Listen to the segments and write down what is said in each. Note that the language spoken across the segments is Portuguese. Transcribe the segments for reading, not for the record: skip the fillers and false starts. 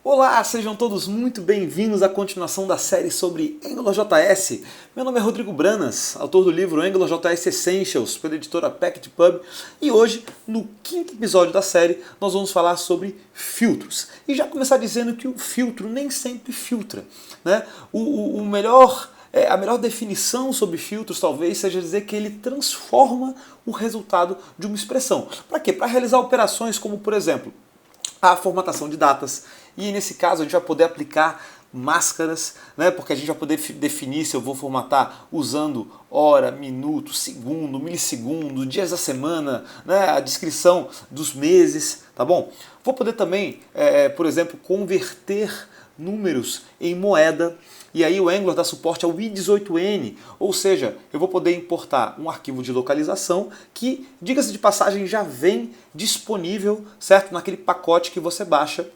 Olá, sejam todos muito bem-vindos à continuação da série sobre AngularJS. Meu nome é Rodrigo Branas, autor do livro AngularJS Essentials, pela editora PactPub, e hoje, no quinto episódio da série, nós vamos falar sobre filtros. E já começar dizendo que o filtro nem sempre filtra, né? A melhor definição sobre filtros talvez seja dizer que ele transforma o resultado de uma expressão. Para quê? Para realizar operações como, por exemplo, a formatação de datas. E nesse caso a gente vai poder aplicar máscaras, né? Porque a gente vai poder definir se eu vou formatar usando hora, minuto, segundo, milissegundo, dias da semana, né? A descrição dos meses, tá bom? Vou poder também, por exemplo, converter números em moeda. E aí o Angular dá suporte ao i18n, ou seja, eu vou poder importar um arquivo de localização que, diga-se de passagem, já vem disponível, certo? Naquele pacote que você baixa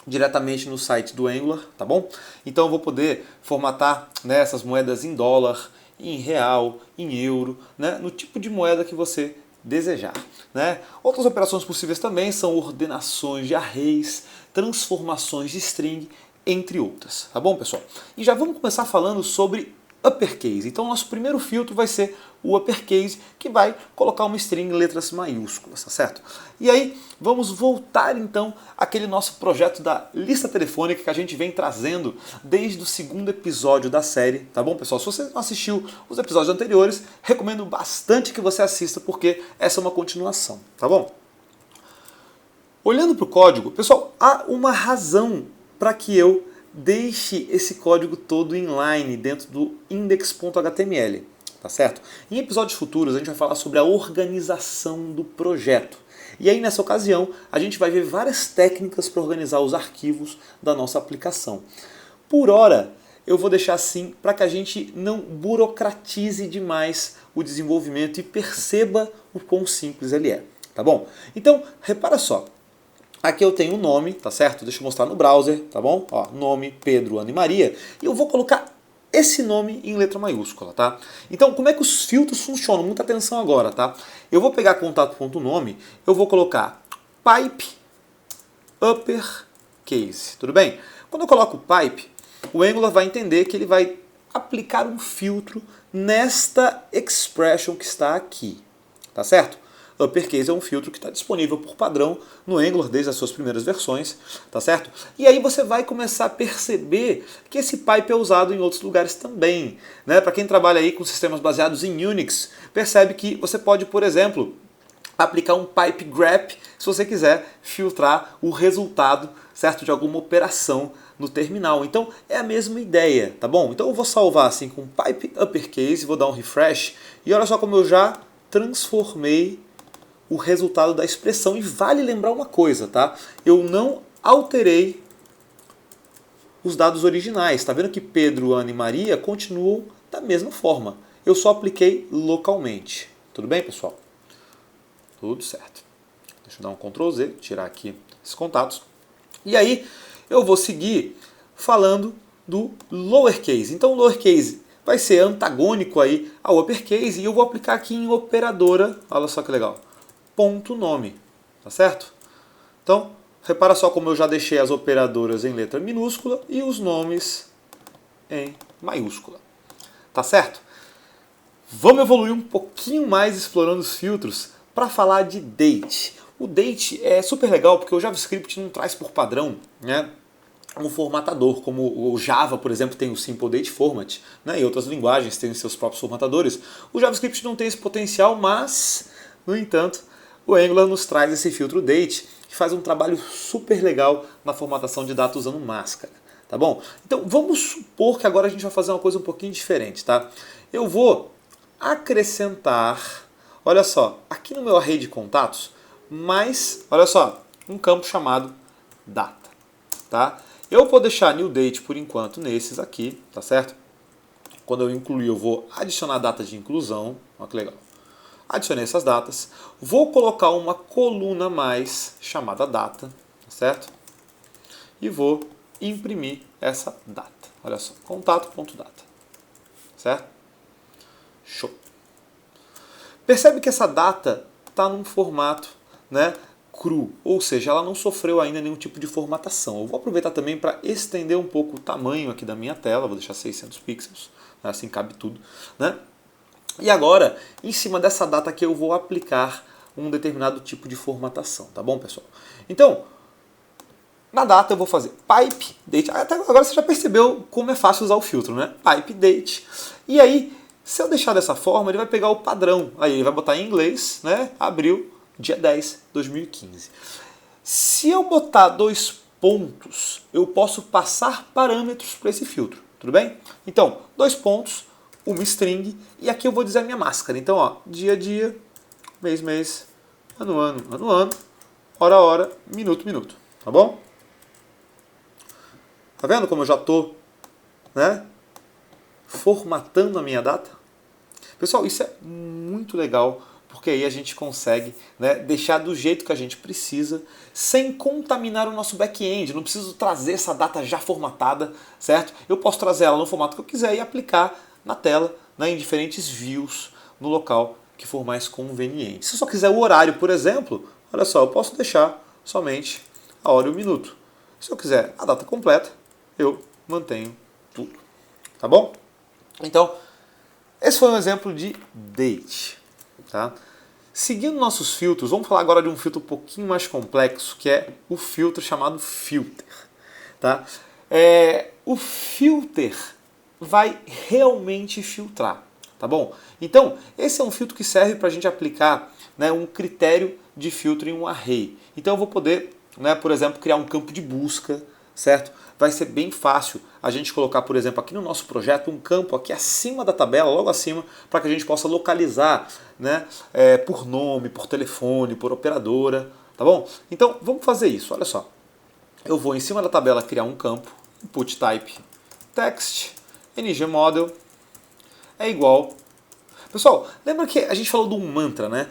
diretamente no site do Angular, tá bom? Então eu vou poder formatar, né, essas moedas em dólar, em real, em euro, né, no tipo de moeda que você desejar, né? Outras operações possíveis também são ordenações de arrays, transformações de string, entre outras, tá bom, pessoal? E já vamos começar falando sobre uppercase. Então, nosso primeiro filtro vai ser o uppercase, que vai colocar uma string em letras maiúsculas, tá certo? E aí, vamos voltar então àquele nosso projeto da lista telefônica que a gente vem trazendo desde o segundo episódio da série, tá bom, pessoal? Se você não assistiu os episódios anteriores, recomendo bastante que você assista, porque essa é uma continuação, tá bom? Olhando para o código, pessoal, há uma razão para que eu deixe esse código todo inline dentro do index.html, tá certo? Em episódios futuros a gente vai falar sobre a organização do projeto. E aí nessa ocasião a gente vai ver várias técnicas para organizar os arquivos da nossa aplicação. Por hora, eu vou deixar assim para que a gente não burocratize demais o desenvolvimento e perceba o quão simples ele é, tá bom? Então, repara só. Aqui eu tenho o nome, tá certo? Deixa eu mostrar no browser, tá bom? Ó, nome, Pedro, Ana e Maria. E eu vou colocar esse nome em letra maiúscula, tá? Então, como é que os filtros funcionam? Muita atenção agora, tá? Eu vou pegar contato.nome, eu vou colocar pipe uppercase, tudo bem? Quando eu coloco pipe, o Angular vai entender que ele vai aplicar um filtro nesta expression que está aqui, tá certo? Uppercase é um filtro que está disponível por padrão no Angular desde as suas primeiras versões, tá certo? E aí você vai começar a perceber que esse pipe é usado em outros lugares também, né? Para quem trabalha aí com sistemas baseados em Unix, percebe que você pode, por exemplo, aplicar um pipe grep se você quiser filtrar o resultado, certo, de alguma operação no terminal. Então é a mesma ideia, tá bom? Então eu vou salvar assim com pipe uppercase, vou dar um refresh e olha só como eu já transformei o resultado da expressão. E vale lembrar uma coisa, tá? Eu não alterei os dados originais. Tá vendo que Pedro, Ana e Maria continuam da mesma forma. Eu só apliquei localmente. Tudo bem, pessoal? Tudo certo. Deixa eu dar um Ctrl Z, tirar aqui esses contatos. E aí eu vou seguir falando do lowercase. Então o lowercase vai ser antagônico aí ao uppercase e eu vou aplicar aqui em operadora. Olha só que legal. Ponto nome, tá certo? Então, repara só como eu já deixei as operadoras em letra minúscula e os nomes em maiúscula, tá certo? Vamos evoluir um pouquinho mais explorando os filtros para falar de date. O date é super legal porque o JavaScript não traz por padrão, né, um formatador, como o Java, por exemplo, tem o Simple Date Format, né, e outras linguagens têm seus próprios formatadores. O JavaScript não tem esse potencial, mas, no entanto, o Angular nos traz esse filtro date, que faz um trabalho super legal na formatação de dados usando máscara, tá bom? Então vamos supor que agora a gente vai fazer uma coisa um pouquinho diferente, tá? Eu vou acrescentar, olha só, aqui no meu array de contatos, mais, olha só, um campo chamado data, tá? Eu vou deixar new date por enquanto nesses aqui, tá certo? Quando eu incluir, eu vou adicionar data de inclusão, olha que legal. Adicionei essas datas, vou colocar uma coluna a mais chamada data, tá certo? E vou imprimir essa data. Olha só, contato.data, certo? Show. Percebe que essa data está num formato, né, cru, ou seja, ela não sofreu ainda nenhum tipo de formatação. Eu vou aproveitar também para estender um pouco o tamanho aqui da minha tela, vou deixar 600 pixels, assim cabe tudo, né? E agora, em cima dessa data aqui, eu vou aplicar um determinado tipo de formatação, tá bom, pessoal? Então, na data eu vou fazer pipe date. Até agora você já percebeu como é fácil usar o filtro, né? Pipe date. E aí, se eu deixar dessa forma, ele vai pegar o padrão. Aí ele vai botar em inglês, né? Abril, dia 10 de 2015. Se eu botar 2 pontos, eu posso passar parâmetros para esse filtro, tudo bem? Então, 2 pontos, uma string, e aqui eu vou dizer a minha máscara. Então, ó, dia, dia, mês, mês, ano, ano, ano, ano, hora, hora, minuto, minuto, tá bom? Tá vendo como eu já estou, né, formatando a minha data? Pessoal, isso é muito legal, porque aí a gente consegue, né, deixar do jeito que a gente precisa, sem contaminar o nosso back-end. Não preciso trazer essa data já formatada, certo? Eu posso trazer ela no formato que eu quiser e aplicar na tela, né, em diferentes views, no local que for mais conveniente. Se eu só quiser o horário, por exemplo, olha só, eu posso deixar somente a hora e o minuto. Se eu quiser a data completa, eu mantenho tudo, tá bom? Então, esse foi um exemplo de date, tá? Seguindo nossos filtros, vamos falar agora de um filtro um pouquinho mais complexo, que é o filtro chamado filter, tá? O filter vai realmente filtrar, tá bom? Então, esse é um filtro que serve para a gente aplicar, né, um critério de filtro em um array. Então eu vou poder, né, por exemplo, criar um campo de busca, certo? Vai ser bem fácil a gente colocar, por exemplo, aqui no nosso projeto, um campo aqui acima da tabela, logo acima, para que a gente possa localizar, né, por nome, por telefone, por operadora, tá bom? Então, vamos fazer isso, olha só. Eu vou em cima da tabela criar um campo, input type text, ngModel é igual. Pessoal, lembra que a gente falou de um mantra, né?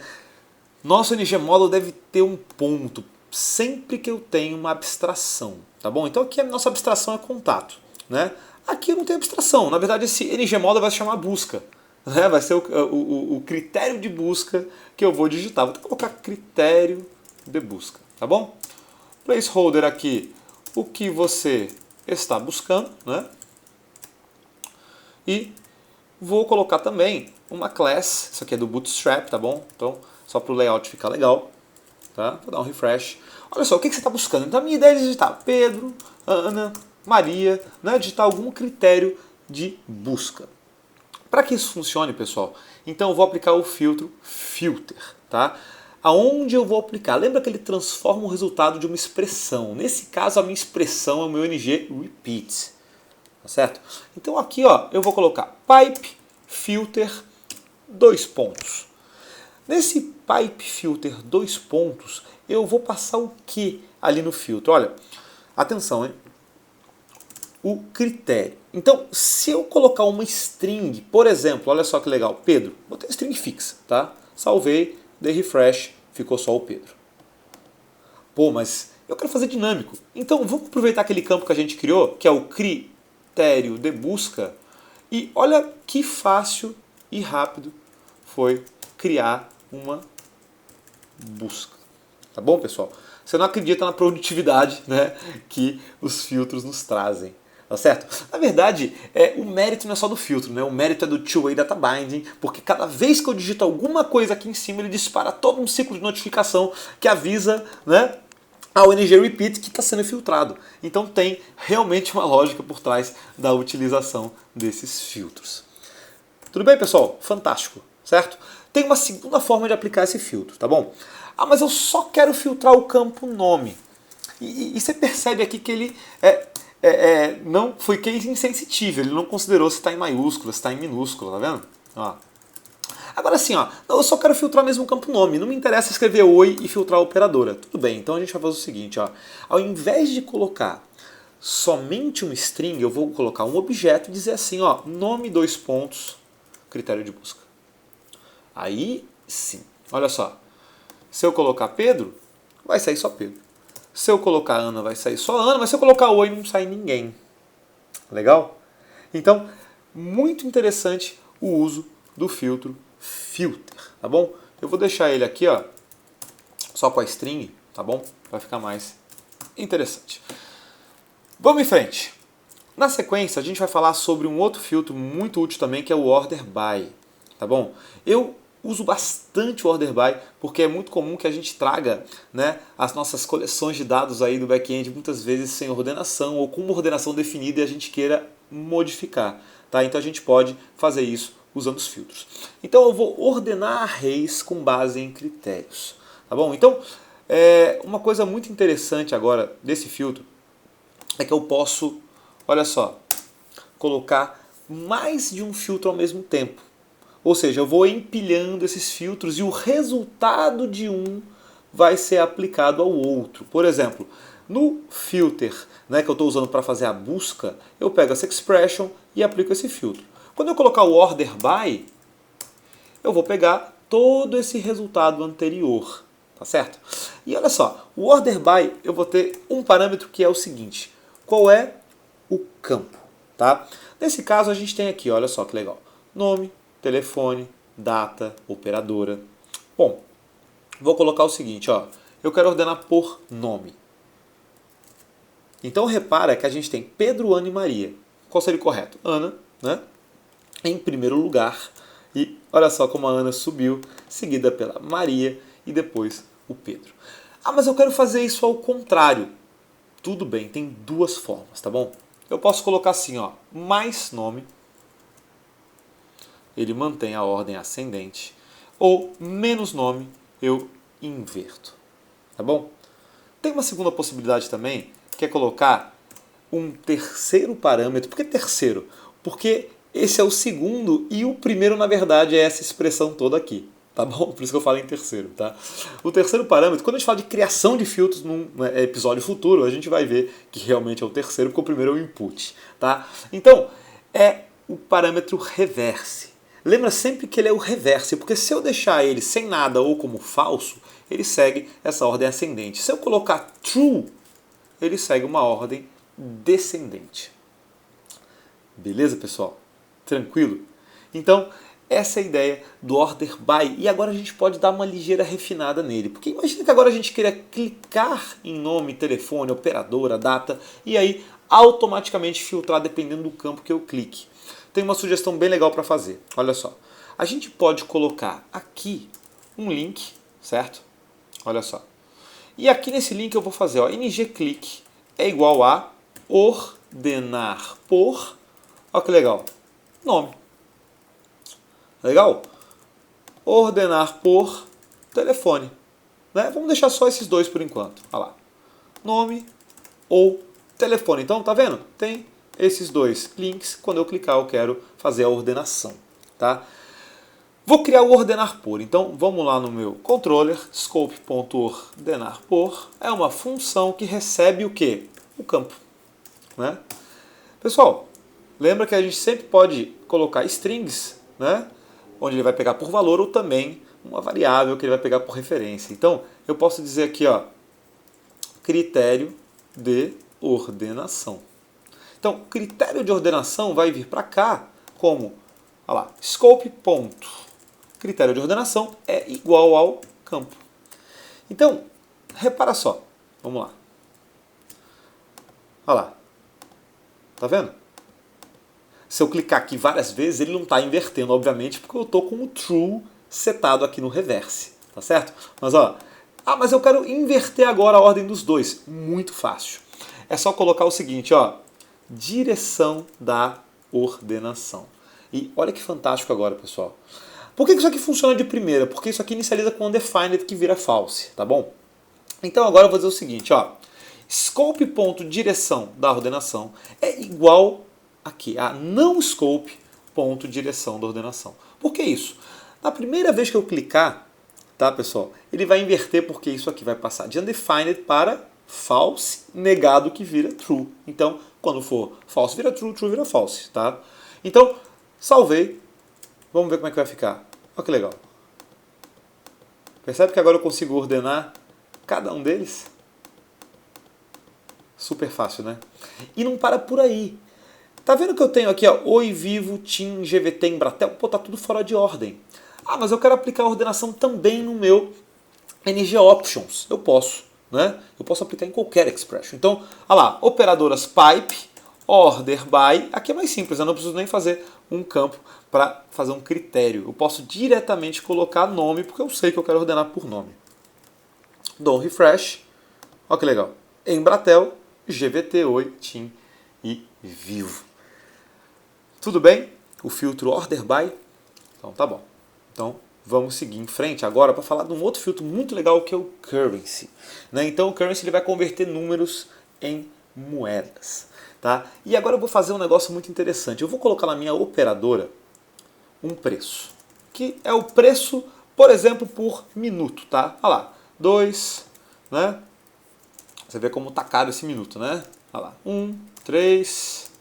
Nosso ngModel deve ter um ponto sempre que eu tenho uma abstração, tá bom? Então aqui a nossa abstração é contato, né? Aqui eu não tenho abstração, na verdade esse ngModel vai se chamar busca, né? Vai ser o critério de busca que eu vou digitar. Vou colocar critério de busca, tá bom? Placeholder aqui, o que você está buscando, né? E vou colocar também uma class, isso aqui é do Bootstrap, tá bom? Então, só para o layout ficar legal, tá? Vou dar um refresh. Olha só, o que você está buscando? Então, a minha ideia é digitar Pedro, Ana, Maria, né? Digitar algum critério de busca. Para que isso funcione, pessoal, então eu vou aplicar o filtro filter, tá? Aonde eu vou aplicar? Lembra que ele transforma o resultado de uma expressão. Nesse caso, a minha expressão é o meu ng repeat, tá certo? Então aqui, ó, eu vou colocar pipe filter 2 pontos. Nesse pipe filter 2 pontos, eu vou passar o que ali no filtro? Olha, atenção, hein? O critério. Então, se eu colocar uma string, por exemplo, olha só que legal, Pedro, botei string fixa, tá? Salvei, dei refresh, ficou só o Pedro. Pô, mas eu quero fazer dinâmico. Então, vamos aproveitar aquele campo que a gente criou, que é o critério de busca, e olha que fácil e rápido foi criar uma busca. Tá bom, pessoal? Você não acredita na produtividade, né, que os filtros nos trazem. Tá certo? Na verdade, o mérito não é só do filtro, né? O mérito é do two-way data binding, porque cada vez que eu digito alguma coisa aqui em cima, ele dispara todo um ciclo de notificação que avisa, né, ao ngRepeat que está sendo filtrado. Então tem realmente uma lógica por trás da utilização desses filtros. Tudo bem, pessoal? Fantástico, certo? Tem uma segunda forma de aplicar esse filtro, tá bom? Ah, mas eu só quero filtrar o campo nome. E você percebe aqui que ele não foi case insensitive, ele não considerou se está em maiúscula, se está em minúscula, tá vendo? Ó. Agora sim, ó, eu só quero filtrar mesmo o campo nome, não me interessa escrever oi e filtrar a operadora. Tudo bem, então a gente vai fazer o seguinte, ó, ao invés de colocar somente um string, eu vou colocar um objeto e dizer assim, ó, nome 2 pontos, critério de busca. Aí sim, olha só, se eu colocar Pedro, vai sair só Pedro. Se eu colocar Ana, vai sair só Ana, mas se eu colocar oi, não sai ninguém. Legal? Então, muito interessante o uso do filtro filter, tá bom? Eu vou deixar ele aqui, ó, só com a string. tá bom? Vai ficar mais interessante. Vamos em frente. Na sequência, a gente vai falar sobre um outro filtro muito útil também, que é o Order By, tá bom? Eu uso bastante o Order By porque é muito comum que a gente traga, né, as nossas coleções de dados aí do back-end muitas vezes sem ordenação ou com uma ordenação definida e a gente queira modificar, tá? Então a gente pode fazer isso usando os filtros. Então eu vou ordenar arrays com base em critérios, tá bom? Então, uma coisa muito interessante agora desse filtro é que eu posso, olha só, colocar mais de um filtro ao mesmo tempo. Ou seja, eu vou empilhando esses filtros e o resultado de um vai ser aplicado ao outro. Por exemplo, no filter, né, que eu estou usando para fazer a busca, eu pego essa expression e aplico esse filtro. Quando eu colocar o order by, eu vou pegar todo esse resultado anterior, tá certo? E olha só, o order by eu vou ter um parâmetro que é o seguinte: qual é o campo, tá? Nesse caso a gente tem aqui, olha só que legal, nome, telefone, data, operadora. Bom, vou colocar o seguinte, ó, eu quero ordenar por nome. Então repara que a gente tem Pedro, Ana e Maria. Qual seria o correto? Ana, né? Em primeiro lugar. E olha só como a Ana subiu, seguida pela Maria e depois o Pedro. Ah, mas eu quero fazer isso ao contrário. Tudo bem, tem duas formas, tá bom? Eu posso colocar assim, ó, mais nome. Ele mantém a ordem ascendente. Ou menos nome, eu inverto. Tá bom? Tem uma segunda possibilidade também, que é colocar um terceiro parâmetro. Por que terceiro? Porque esse é o segundo e o primeiro, na verdade, é essa expressão toda aqui. Tá bom? Por isso que eu falo em terceiro, tá? O terceiro parâmetro, quando a gente fala de criação de filtros num episódio futuro, a gente vai ver que realmente é o terceiro, porque o primeiro é o input, tá? Então, é o parâmetro reverse. Lembra sempre que ele é o reverse, porque se eu deixar ele sem nada ou como falso, ele segue essa ordem ascendente. Se eu colocar true, ele segue uma ordem descendente. Beleza, pessoal? Tranquilo? Então, essa é a ideia do order by. E agora a gente pode dar uma ligeira refinada nele. Porque imagina que agora a gente queira clicar em nome, telefone, operadora, data, e aí automaticamente filtrar dependendo do campo que eu clique. Tem uma sugestão bem legal para fazer. Olha só. A gente pode colocar aqui um link, certo? Olha só. E aqui nesse link eu vou fazer, ó, ngClick é igual a ordenar por, olha que legal, nome. Legal? Ordenar por telefone. Né? Vamos deixar só esses dois por enquanto. Olha lá. Nome ou telefone. Então, tá vendo? Tem esses dois links. Quando eu clicar, eu quero fazer a ordenação. Tá? Vou criar o ordenar por. Então, vamos lá no meu controller. Scope.ordenar por é uma função que recebe o quê? O campo. Né? Pessoal, lembra que a gente sempre pode colocar strings, né? Onde ele vai pegar por valor ou também uma variável que ele vai pegar por referência. Então, eu posso dizer aqui, ó, critério de ordenação. Então, critério de ordenação vai vir para cá como, olha lá, scope. Critério de ordenação é igual ao campo. Então, repara só. Vamos lá. Olha lá. Tá vendo? Se eu clicar aqui várias vezes, ele não está invertendo, obviamente, porque eu estou com o true setado aqui no reverse, tá certo? Mas ó, mas eu quero inverter agora a ordem dos dois. Muito fácil. É só colocar o seguinte, ó, direção da ordenação. E olha que fantástico agora, pessoal. Por que isso aqui funciona de primeira? Porque isso aqui inicializa com undefined que vira false, tá bom? Então agora eu vou dizer o seguinte, ó, scope.direção da ordenação é igual aqui a não scope.direção da ordenação. Por que isso? Na primeira vez que eu clicar, tá, pessoal, ele vai inverter porque isso aqui vai passar de undefined para false, negado que vira true. Então, quando for false vira true, true vira false, tá? Então, salvei. Vamos ver como é que vai ficar. Olha que legal. Percebe que agora eu consigo ordenar cada um deles? Super fácil, né? E não para por aí. Tá vendo que eu tenho aqui, ó, Oi, Vivo, TIM, GVT, Embratel? Pô, tá tudo fora de ordem. Ah, mas eu quero aplicar a ordenação também no meu NG Options. Eu posso, né? Eu posso aplicar em qualquer expression. Então, olha lá, operadoras pipe, order by, aqui é mais simples, eu não preciso nem fazer um campo para fazer um critério. Eu posso diretamente colocar nome, porque eu sei que eu quero ordenar por nome. Dou um refresh, olha que legal. Embratel, GVT, Oi, TIM e Vivo. Tudo bem? O filtro order by? Então tá bom. Então vamos seguir em frente agora para falar de um outro filtro muito legal que é o currency, né? Então o currency ele vai converter números em moedas. Tá? E agora eu vou fazer um negócio muito interessante. Eu vou colocar na minha operadora um preço, que é o preço, por exemplo, por minuto. Tá? Olha lá, 2, né? Você vê como tá caro esse minuto, né? Olha lá, 1, 3,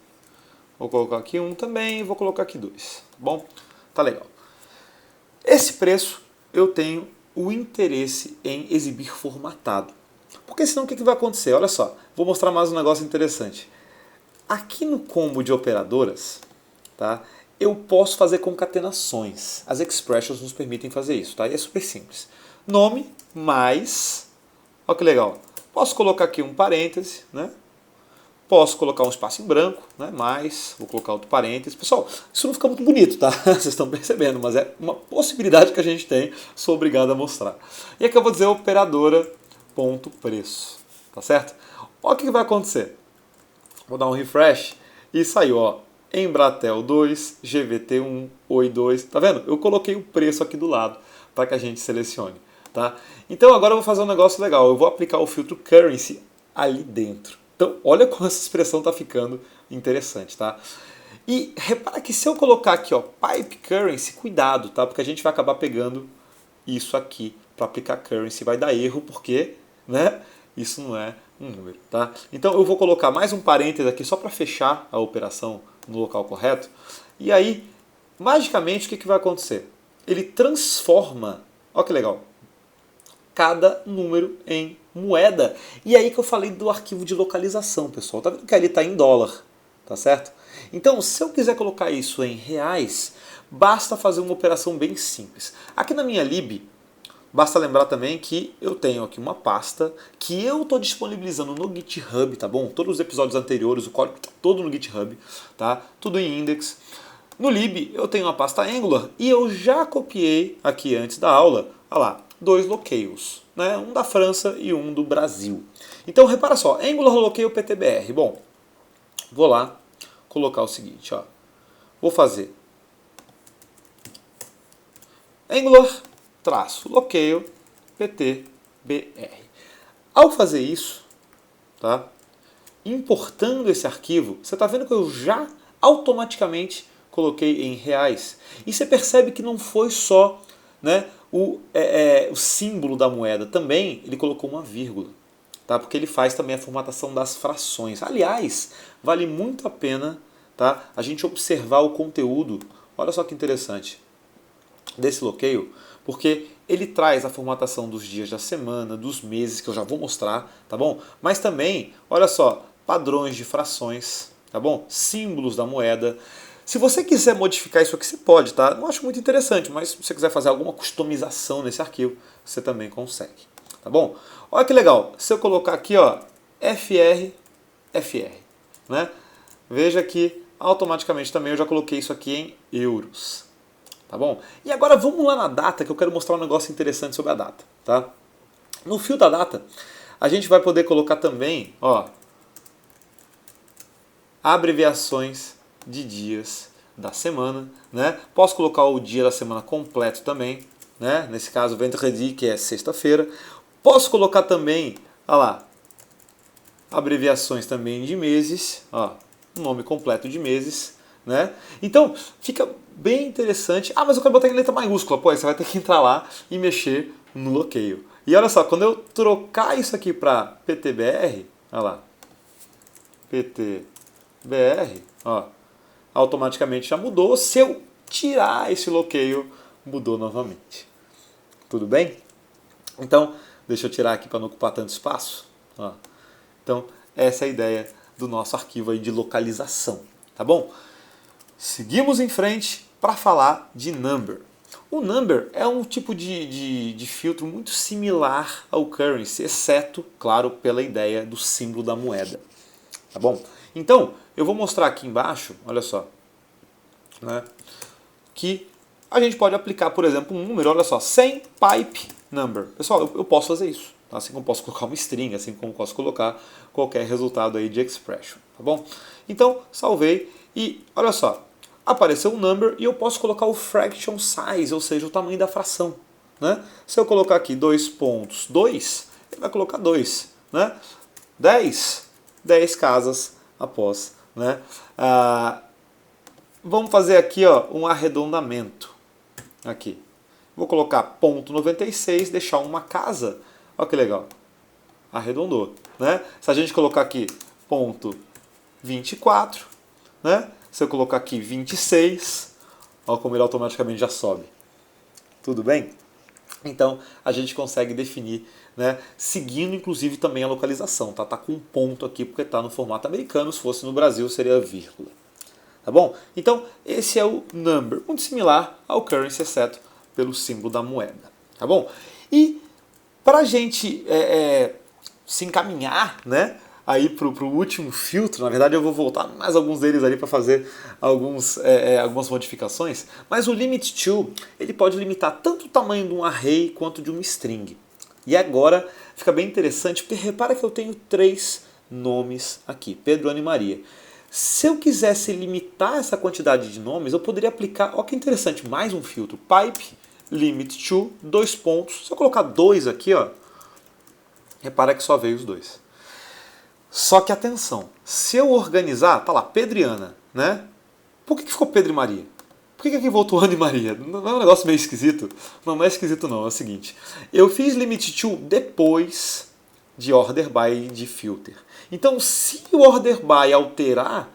vou colocar aqui 1 também, vou colocar aqui 2. Tá bom? Tá legal. Esse preço eu tenho o interesse em exibir formatado. Porque senão o que vai acontecer? Olha só, vou mostrar mais um negócio interessante. Aqui no combo de operadoras, tá, eu posso fazer concatenações. As expressions nos permitem fazer isso, tá? E é super simples. Nome mais, olha que legal, posso colocar aqui um parêntese, né? Posso colocar um espaço em branco, né? Mais, vou colocar outro parêntese. Pessoal, isso não fica muito bonito, tá? Vocês estão percebendo, mas é uma possibilidade que a gente tem, sou obrigado a mostrar. E aqui eu vou dizer operadora.preço, tá certo? Olha o que vai acontecer. Vou dar um refresh e saiu, ó, Embratel 2, GVT 1, Oi 2. Tá vendo? Eu coloquei o preço aqui do lado para que a gente selecione, tá? Então agora eu vou fazer um negócio legal. Eu vou aplicar o filtro currency ali dentro. Então olha como essa expressão tá ficando interessante, tá? E repara que se eu colocar aqui, ó, pipe currency, cuidado, tá? Porque a gente vai acabar pegando isso aqui para aplicar currency. Vai dar erro porque, né? Isso não é um número, tá? Então eu vou colocar mais um parêntese aqui só para fechar a operação no local correto. E aí, magicamente, o que vai acontecer? Ele transforma, olha que legal, cada número em moeda. E aí que eu falei do arquivo de localização, pessoal. Tá vendo que ali está em dólar, tá certo? Então, se eu quiser colocar isso em reais, basta fazer uma operação bem simples. Aqui na minha lib, basta lembrar também que eu tenho aqui uma pasta que eu estou disponibilizando no GitHub, tá bom? Todos os episódios anteriores, o código está todo no GitHub, tá? Tudo em index. No lib eu tenho uma pasta Angular e eu já copiei aqui antes da aula, olha lá, 2 locales, né? Um da França e um do Brasil. Então repara só, Angular locale PTBR. Bom, vou lá colocar o seguinte, ó. Vou fazer Angular locale PTBR. Ao fazer isso, tá? Importando esse arquivo, você está vendo que eu já automaticamente coloquei em reais. E você percebe que não foi só, né, o símbolo da moeda, também ele colocou uma vírgula, tá? Porque ele faz também a formatação das frações. Aliás, vale muito a pena, tá, a gente observar o conteúdo, olha só que interessante, desse locale, porque ele traz a formatação dos dias da semana, dos meses, que eu já vou mostrar, tá bom? Mas também, olha só, padrões de frações, tá bom? Símbolos da moeda. Se você quiser modificar isso aqui, você pode, tá? Não acho muito interessante, mas se você quiser fazer alguma customização nesse arquivo, você também consegue, tá bom? Olha que legal, se eu colocar aqui, ó, FR, né? Veja que automaticamente também eu já coloquei isso aqui em euros. Tá bom? E agora vamos lá na data, que eu quero mostrar um negócio interessante sobre a data, tá? No fio da data, a gente vai poder colocar também, ó, abreviações de dias da semana, né? Posso colocar o dia da semana completo também, né? Nesse caso, vendredi, que é sexta-feira. Posso colocar também, olha lá, abreviações também de meses, ó, o nome completo de meses, né? Então, fica bem interessante. Ah, mas eu quero botar em letra maiúscula. Pô, aí você vai ter que entrar lá e mexer no locale. E olha só, quando eu trocar isso aqui para PTBR, olha lá, PTBR, ó, automaticamente já mudou. Se eu tirar esse locale, mudou novamente. Tudo bem? Então, deixa eu tirar aqui para não ocupar tanto espaço. Ó. Então, essa é a ideia do nosso arquivo aí de localização, tá bom? Seguimos em frente para falar de number. O number é um tipo de filtro muito similar ao currency, exceto, claro, pela ideia do símbolo da moeda. Tá bom? Então, eu vou mostrar aqui embaixo, olha só, né, que a gente pode aplicar, por exemplo, um número, olha só, 100 pipe number. Pessoal, eu posso fazer isso, tá? Assim como posso colocar uma string, assim como posso colocar qualquer resultado aí de expression, tá bom? Então, salvei e olha só, apareceu um number e eu posso colocar o fraction size, ou seja, o tamanho da fração, né? Se eu colocar aqui 2.2, ele vai colocar 2, né? 10 casas após, né? Vamos fazer aqui, ó, um arredondamento. Aqui. Vou colocar ponto 96, deixar uma casa. Olha que legal. Arredondou, né? Se a gente colocar aqui ponto 24, né? Se eu colocar aqui 26, olha como ele automaticamente já sobe. Tudo bem? Então a gente consegue definir, né, seguindo inclusive também a localização. Tá com um ponto aqui porque está no formato americano, se fosse no Brasil seria vírgula. Tá bom? Então esse é o number, muito similar ao currency, exceto pelo símbolo da moeda. Tá bom? E para a gente se encaminhar, né, aí para o último filtro, na verdade eu vou voltar mais alguns deles ali para fazer algumas modificações, mas o limit to, ele pode limitar tanto o tamanho de um array quanto de uma string. E agora fica bem interessante, porque repara que eu tenho 3 nomes aqui, Pedro, Ana e Maria. Se eu quisesse limitar essa quantidade de nomes, eu poderia aplicar, olha que interessante, mais um filtro, pipe limit to, 2 pontos. Se eu colocar 2 aqui, ó, repara que só veio os 2. Só que atenção, se eu organizar, tá lá, Pedro e Ana, né? Por que ficou Pedro e Maria? Por que aqui voltou Ana e Maria? Não é um negócio meio esquisito? Não é esquisito não, é o seguinte. Eu fiz limit to depois de order by de filter. Então, se o order by alterar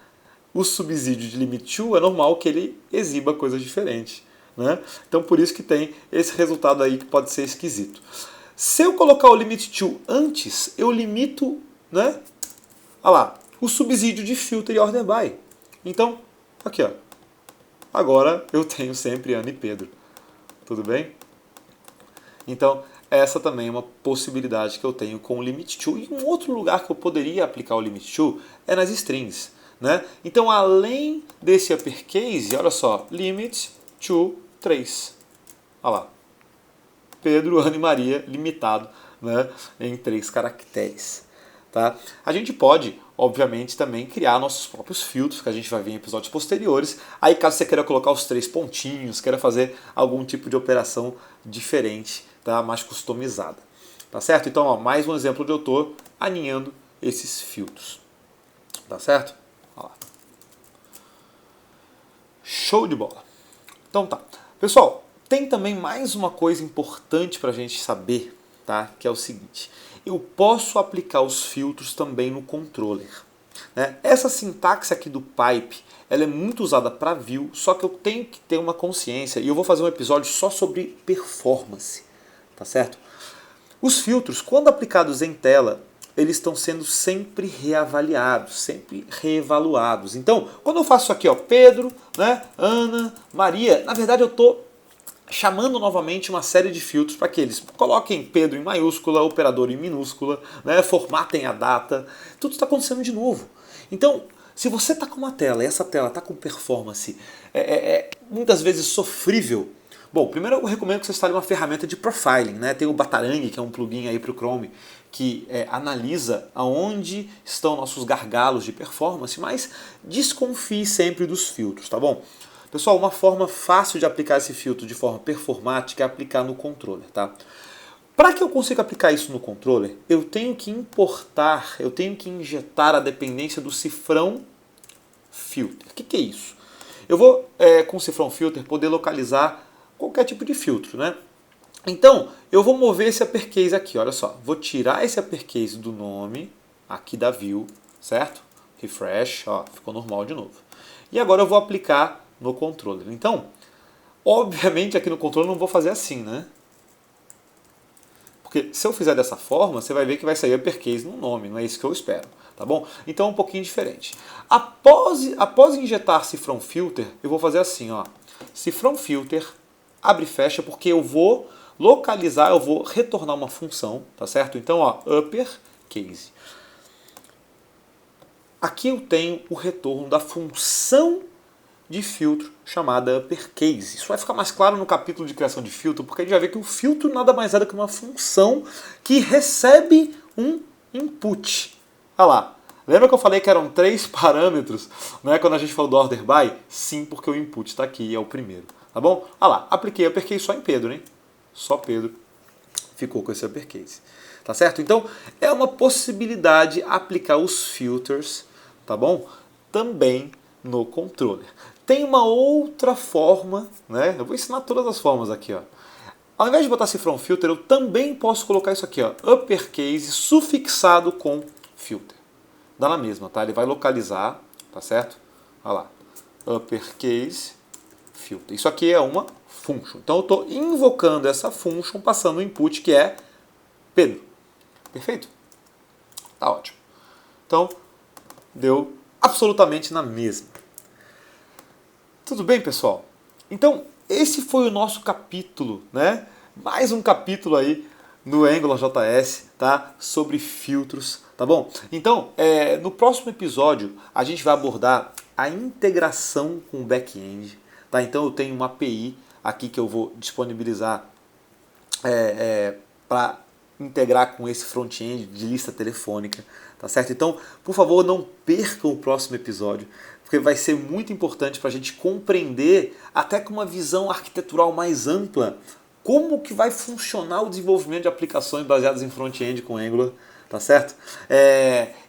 o subsídio de limit to, é normal que ele exiba coisas diferentes, né? Então, por isso que tem esse resultado aí que pode ser esquisito. Se eu colocar o limit to antes, eu limito, né? Olha lá, o subsídio de filter e order by. Então, aqui, ó. Agora eu tenho sempre Ana e Pedro. Tudo bem? Então, essa também é uma possibilidade que eu tenho com o limit to. E um outro lugar que eu poderia aplicar o limit to é nas strings, né? Então, além desse uppercase, olha só, limit to 3. Olha lá. Pedro, Ana e Maria, limitado, né, em 3 caracteres. Tá? A gente pode, obviamente, também criar nossos próprios filtros, que a gente vai ver em episódios posteriores. Aí, caso você queira colocar os 3 pontinhos, queira fazer algum tipo de operação diferente, tá? Mais customizada. Tá certo? Então, ó, mais um exemplo onde eu estou alinhando esses filtros. Tá certo? Ó lá. Show de bola. Então tá. Pessoal, tem também mais uma coisa importante para a gente saber, tá? Que é o seguinte. Eu posso aplicar os filtros também no controller, né? Essa sintaxe aqui do pipe, ela é muito usada para view, só que eu tenho que ter uma consciência, e eu vou fazer um episódio só sobre performance, tá certo? Os filtros, quando aplicados em tela, eles estão sendo sempre reavaliados, sempre reevaluados. Então, quando eu faço aqui, ó, Pedro, né, Ana, Maria, na verdade eu estou chamando novamente uma série de filtros para que eles coloquem Pedro em maiúscula, operador em minúscula, né, formatem a data, tudo está acontecendo de novo. Então, se você está com uma tela e essa tela está com performance muitas vezes sofrível, bom, primeiro eu recomendo que você instale uma ferramenta de profiling, né? Tem o Batarang, que é um plugin aí para o Chrome, que analisa aonde estão nossos gargalos de performance, mas desconfie sempre dos filtros, tá bom? Pessoal, uma forma fácil de aplicar esse filtro de forma performática é aplicar no controller, tá? Para que eu consiga aplicar isso no controller, eu tenho que importar, eu tenho que injetar a dependência do cifrão filter. O que é isso? Eu vou, com o cifrão filter, poder localizar qualquer tipo de filtro, né? Então, eu vou mover esse uppercase aqui, olha só. Vou tirar esse uppercase do nome, aqui da view, certo? Refresh, ó, ficou normal de novo. E agora eu vou aplicar no controller. Então, obviamente aqui no controller eu não vou fazer assim, né? Porque se eu fizer dessa forma, você vai ver que vai sair uppercase no nome, não é isso que eu espero, tá bom? Então é um pouquinho diferente. Após injetar cifrão filter, eu vou fazer assim, ó. Cifrão filter, abre e fecha, porque eu vou localizar, eu vou retornar uma função, tá certo? Então, ó, uppercase. Aqui eu tenho o retorno da função de filtro chamada uppercase. Isso vai ficar mais claro no capítulo de criação de filtro, porque a gente vai ver que o filtro nada mais é do que uma função que recebe um input. Olha lá. Lembra que eu falei que eram 3 parâmetros, né, quando a gente falou do order by? Sim, porque o input está aqui, é o primeiro. Tá bom? Olha lá, apliquei uppercase só em Pedro, hein? Só Pedro ficou com esse uppercase. Tá certo? Então, é uma possibilidade aplicar os filters, tá bom? Também no controller. Tem uma outra forma, né? Eu vou ensinar todas as formas aqui, ó. Ao invés de botar cifrão filter, eu também posso colocar isso aqui, ó, uppercase sufixado com filter. Dá na mesma, tá? Ele vai localizar, tá certo? Olha lá, uppercase filter. Isso aqui é uma function. Então eu estou invocando essa function, passando o input que é Pedro. Perfeito? Tá ótimo. Então, deu absolutamente na mesma. Tudo bem, pessoal? Então, esse foi o nosso capítulo, né? Mais um capítulo aí no AngularJS, tá? Sobre filtros, tá bom? Então, no próximo episódio, a gente vai abordar a integração com o back-end, tá? Então, eu tenho uma API aqui que eu vou disponibilizar para integrar com esse front-end de lista telefônica, tá certo? Então, por favor, não percam o próximo episódio, porque vai ser muito importante para a gente compreender, até com uma visão arquitetural mais ampla, como que vai funcionar o desenvolvimento de aplicações baseadas em front-end com Angular, tá certo?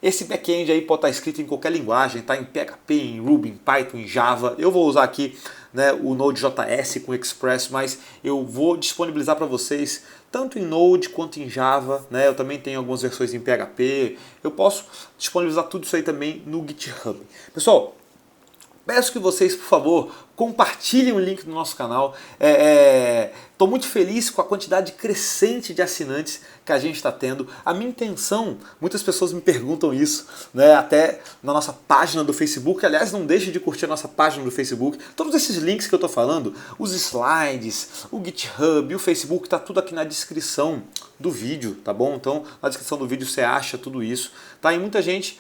Esse back-end aí pode estar escrito em qualquer linguagem, tá? Em PHP, em Ruby, em Python, em Java. Eu vou usar aqui, né, o Node.js com Express, mas eu vou disponibilizar para vocês tanto em Node quanto em Java, né? Eu também tenho algumas versões em PHP. Eu posso disponibilizar tudo isso aí também no GitHub. Pessoal, peço que vocês, por favor, compartilhem o link do nosso canal. Estou muito feliz com a quantidade crescente de assinantes que a gente está tendo. A minha intenção, muitas pessoas me perguntam isso, né, até na nossa página do Facebook. Aliás, não deixe de curtir a nossa página do Facebook. Todos esses links que eu estou falando, os slides, o GitHub, o Facebook, está tudo aqui na descrição do vídeo, tá bom? Então, na descrição do vídeo você acha tudo isso. Tá? E muita gente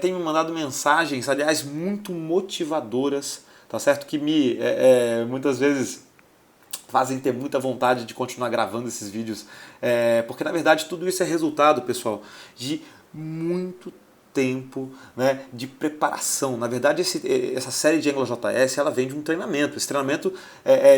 tem me mandado mensagens, aliás, muito motivadoras, tá certo? Que me, muitas vezes, fazem ter muita vontade de continuar gravando esses vídeos, porque na verdade tudo isso é resultado, pessoal, de muito tempo, né, de preparação. Na verdade, essa série de AngularJS, ela vem de um treinamento. Esse treinamento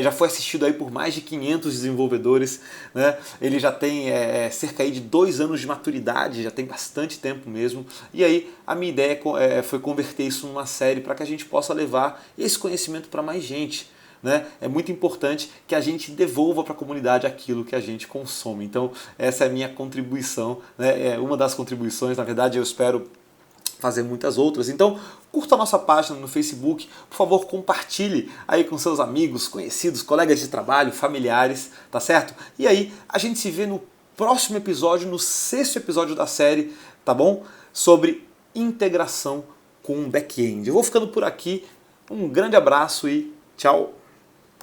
já foi assistido aí por mais de 500 desenvolvedores, né? Ele já tem cerca aí de 2 anos de maturidade, já tem bastante tempo mesmo. E aí a minha ideia foi converter isso numa série para que a gente possa levar esse conhecimento para mais gente. Né? É muito importante que a gente devolva para a comunidade aquilo que a gente consome. Então, essa é a minha contribuição, né? É uma das contribuições, na verdade, eu espero fazer muitas outras. Então, curta a nossa página no Facebook, por favor, compartilhe aí com seus amigos, conhecidos, colegas de trabalho, familiares, tá certo? E aí, a gente se vê no próximo episódio, no 6º episódio da série, tá bom? Sobre integração com o back-end. Eu vou ficando por aqui, um grande abraço e tchau!